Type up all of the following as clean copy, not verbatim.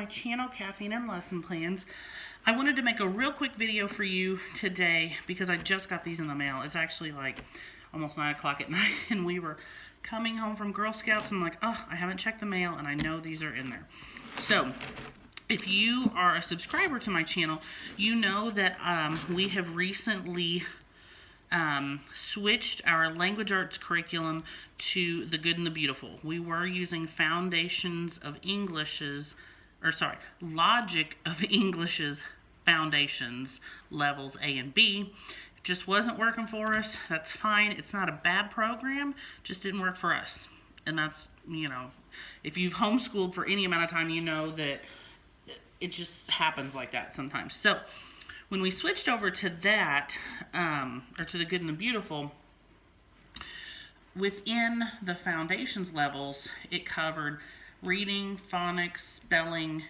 channel, Caffeine and Lesson Plans. I wanted to make a real quick video for you today because I just got these in the mail. It's actually like almost 9 o'clock at night and we were coming home from Girl Scouts and I'm like, oh, I haven't checked the mail and I know these are in there. So if you are a subscriber to my channel, you know that we have recently switched our language arts curriculum to the Good and the Beautiful. We were using Logic of English's Foundations levels A and B. It just wasn't working for us. That's fine. It's not a bad program, just didn't work for us. And that's, you know, if you've homeschooled for any amount of time, you know that it just happens like that sometimes. So when we switched over to that, or to the Good and the Beautiful, within the Foundations levels, it covered reading, phonics, spelling,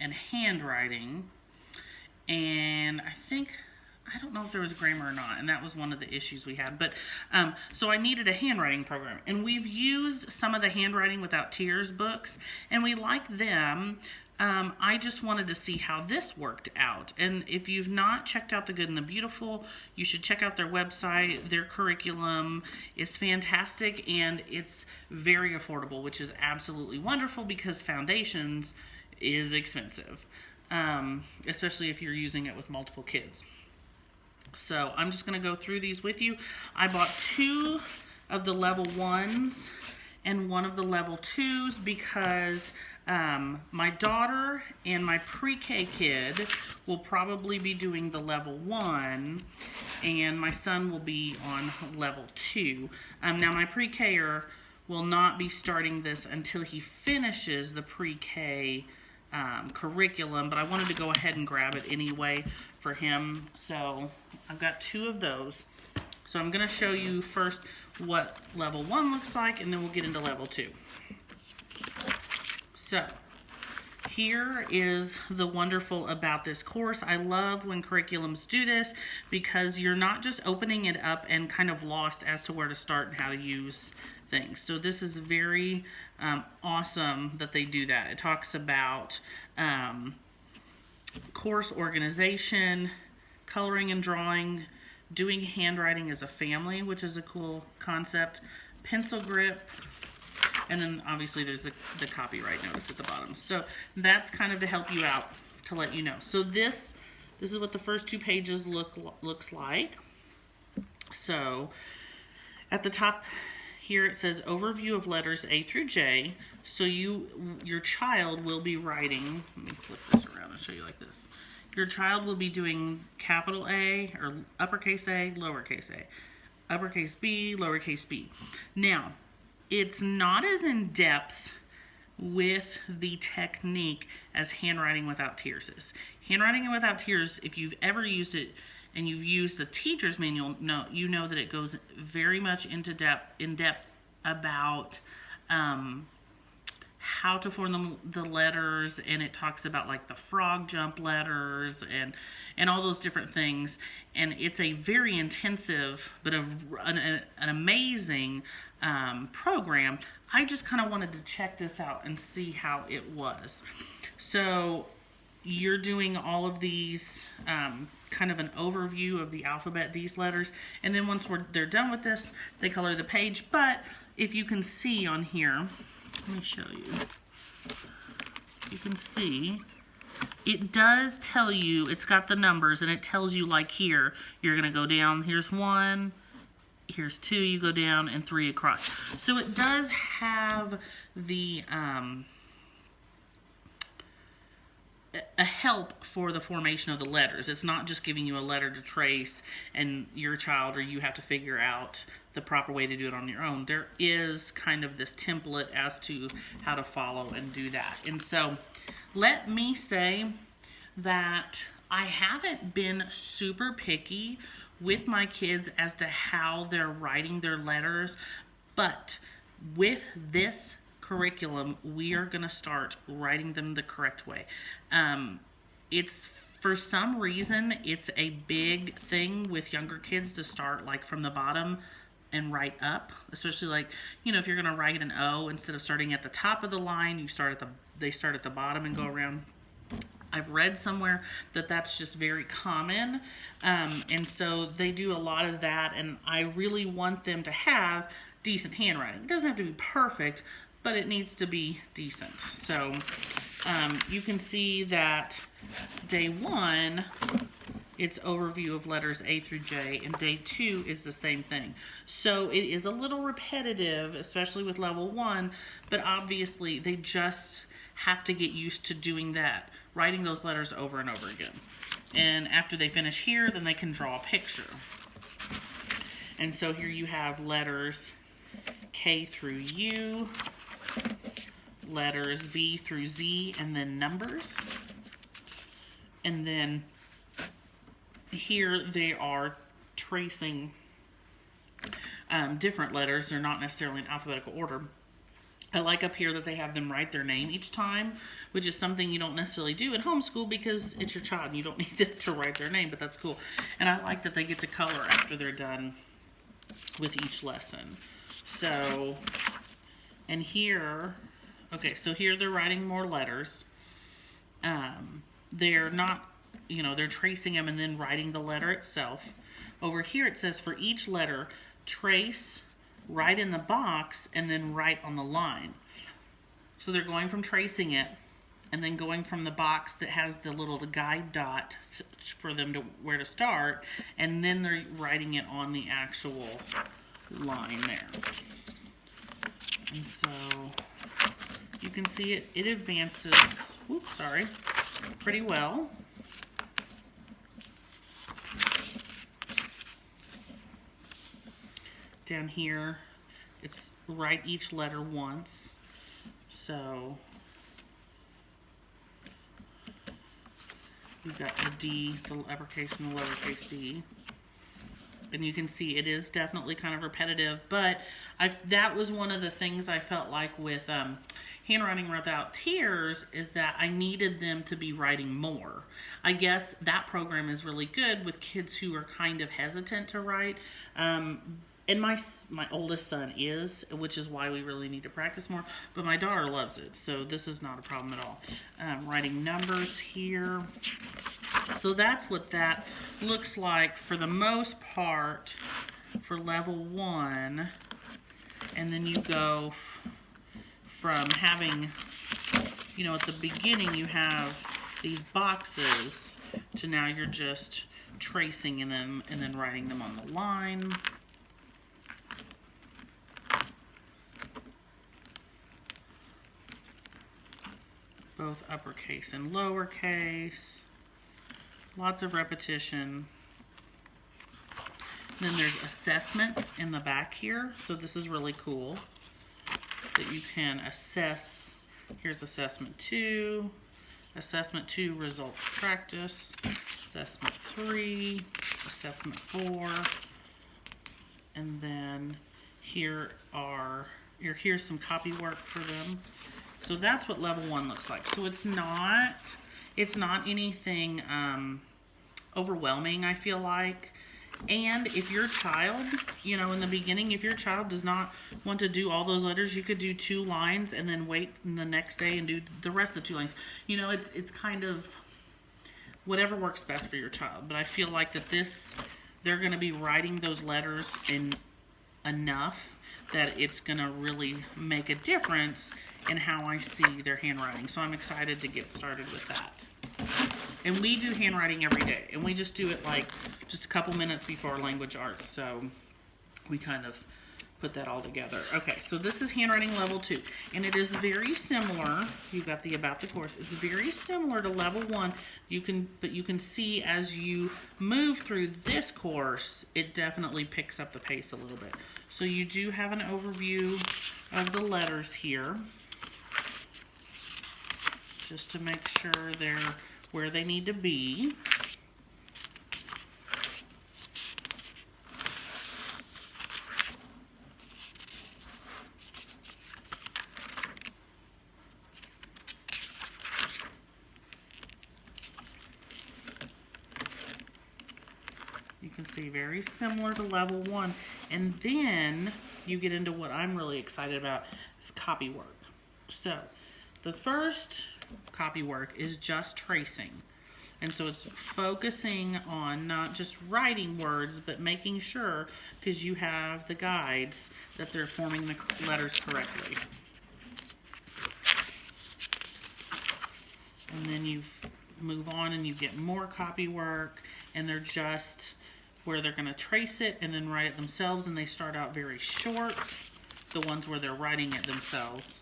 and handwriting. And I don't know if there was grammar or not, and that was one of the issues we had. But so I needed a handwriting program, and we've used some of the Handwriting Without Tears books, and we like them. I just wanted to see how this worked out. And if you've not checked out the Good and the Beautiful, you should check out their website. Their curriculum is fantastic and it's very affordable, which is absolutely wonderful because Foundations is expensive, especially if you're using it with multiple kids. So I'm just going to go through these with you. I bought 2 of the level 1s and 1 of the level 2s because my daughter and my pre-K kid will probably be doing the level 1 and my son will be on level 2. Now my pre-Ker will not be starting this until he finishes the pre-K curriculum, but I wanted to go ahead and grab it anyway for him. So I've got 2 of those. So I'm going to show you first what level 1 looks like and then we'll get into level 2. So here is the wonderful about this course. I love when curriculums do this because you're not just opening it up and kind of lost as to where to start and how to use things. So this is very awesome that they do that. It talks about course organization, coloring and drawing, doing handwriting as a family, which is a cool concept, pencil grip, and then obviously there's the copyright notice at the bottom. So that's kind of to help you out, to let you know. So this is what the first 2 pages looks like. So at the top here it says overview of letters A through J. So your child will be writing, let me flip this around and show you like this. Your child will be doing capital A or uppercase A, lowercase a, uppercase B, lowercase b. Now, it's not as in-depth with the technique as Handwriting Without Tears is. Handwriting Without Tears, if you've ever used it and you've used the teacher's manual, you know that it goes very much in depth about how to form the letters, and it talks about like the frog jump letters and all those different things. And it's a very intensive but an amazing program. I just kind of wanted to check this out and see how it was. So you're doing all of these kind of an overview of the alphabet, these letters, and then once they're done with this, they color the page. But if you can see on here, let me show you. You can see it does tell you, it's got the numbers and it tells you like here, you're going to go down, here's 1, here's 2, you go down, and 3 across. So it does have the a help for the formation of the letters. It's not just giving you a letter to trace and your child or you have to figure out the proper way to do it on your own. There is kind of this template as to how to follow and do that. And so let me say that I haven't been super picky with my kids as to how they're writing their letters, but with this curriculum, we are going to start writing them the correct way. It's, for some reason, it's a big thing with younger kids to start like from the bottom and write up, especially like, you know, if you're going to write an O, instead of starting at the top of the line, they start at the bottom and go around. I've read somewhere that that's just very common. And so they do a lot of that, and I really want them to have decent handwriting. It doesn't have to be perfect, but it needs to be decent. So you can see that day 1, it's overview of letters A through J, and day 2 is the same thing. So it is a little repetitive, especially with level 1, but obviously they just have to get used to doing that, writing those letters over and over again. And after they finish here, then they can draw a picture. And so here you have letters K through U, letters V through Z, and then numbers. And then here they are tracing different letters. They're not necessarily in alphabetical order. I like up here that they have them write their name each time, which is something you don't necessarily do at homeschool because it's your child and you don't need them to write their name, but that's cool. And I like that they get to color after they're done with each lesson. So, and here, okay, so here they're writing more letters. They're not, you know, they're tracing them and then writing the letter itself. Over here it says for each letter, trace, write in the box, and then write on the line. So they're going from tracing it and then going from the box that has the little guide dot for them to where to start, and then they're writing it on the actual line there. And so you can see it advances, whoops, sorry, pretty well. Down here, it's write each letter once. So you've got the D, the uppercase and the lowercase d. And you can see it is definitely kind of repetitive, but that was one of the things I felt like with Handwriting Without Tears is that I needed them to be writing more. I guess that program is really good with kids who are kind of hesitant to write. And my oldest son is, which is why we really need to practice more, but my daughter loves it, so this is not a problem at all. Writing numbers here. So that's what that looks like for the most part for level 1. And then you go from having, you know, at the beginning you have these boxes to now you're just tracing in them and then writing them on the line. Both uppercase and lowercase. Lots of repetition. And then there's assessments in the back here. So this is really cool that you can assess. Here's assessment 2. Assessment 2 results practice. Assessment 3. Assessment 4. And then here's some copy work for them. So that's what level 1 looks like. So it's not anything overwhelming, I feel like. And if your child, you know, in the beginning, if your child does not want to do all those letters, you could do 2 lines and then wait the next day and do the rest of the 2 lines. You know, it's kind of whatever works best for your child. But I feel like that they're going to be writing those letters in enough that it's going to really make a difference in how I see their handwriting. So I'm excited to get started with that. And we do handwriting every day, and we just do it like just a couple minutes before language arts. So we kind of put that all together. Okay, so this is handwriting level 2, and it is very similar. You've got the about the course. It's very similar to level 1. But you can see as you move through this course, it definitely picks up the pace a little bit. So you do have an overview of the letters here, just to make sure they're where they need to be. You can see very similar to level 1. And then you get into what I'm really excited about, is copy work. So the first copy work is just tracing. And so it's focusing on not just writing words, but making sure, because you have the guides, that they're forming the letters correctly. And then you move on and you get more copy work, and they're just where they're going to trace it and then write it themselves, and they start out very short, the ones where they're writing it themselves.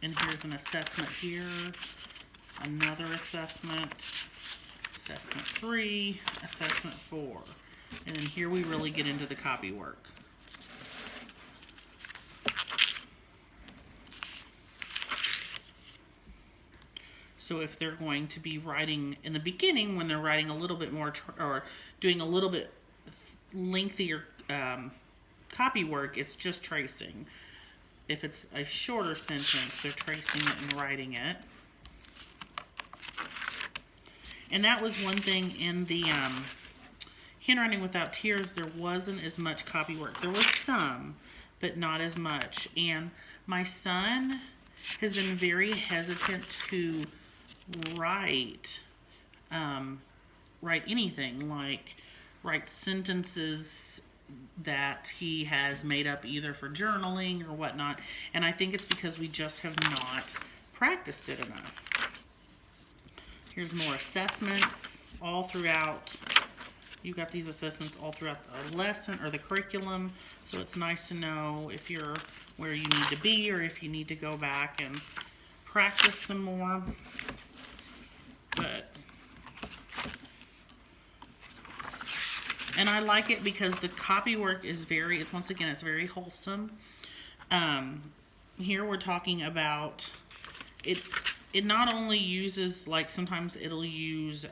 And here's an assessment here, another assessment, assessment 3, assessment 4. And then here we really get into the copy work. So if they're going to be writing in the beginning, when they're writing a little bit more or doing a little bit lengthier copy work, it's just tracing. If it's a shorter sentence, they're tracing it and writing it. And that was one thing in the Handwriting Without Tears, there wasn't as much copy work. There was some, but not as much. And my son has been very hesitant to write anything, like write sentences that he has made up either for journaling or whatnot. And I think it's because we just have not practiced it enough. Here's more assessments all throughout. You've got these assessments all throughout the lesson or the curriculum, so it's nice to know if you're where you need to be or if you need to go back and practice some more. And I like it because the copy work is once again, it's very wholesome. Here we're talking about it. It not only uses, like sometimes it'll use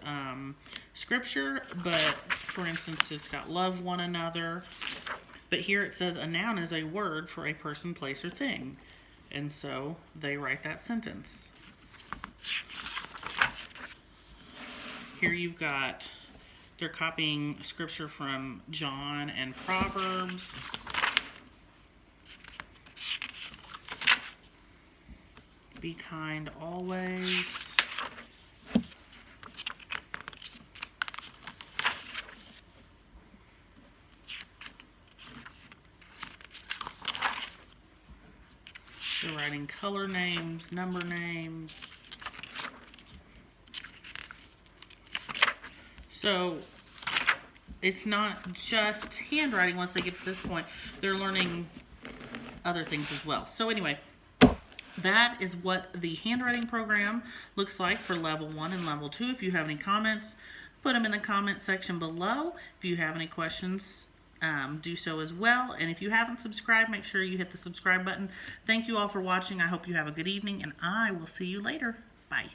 scripture, but for instance, it's got love one another. But here it says a noun is a word for a person, place, or thing. And so they write that sentence. Here you've got, they're copying scripture from John and Proverbs. Be kind always. They're writing color names, number names. So it's not just handwriting once they get to this point. They're learning other things as well. So anyway, that is what the handwriting program looks like for level 1 and level 2. If you have any comments, put them in the comment section below. If you have any questions, do so as well. And if you haven't subscribed, make sure you hit the subscribe button. Thank you all for watching. I hope you have a good evening, and I will see you later. Bye.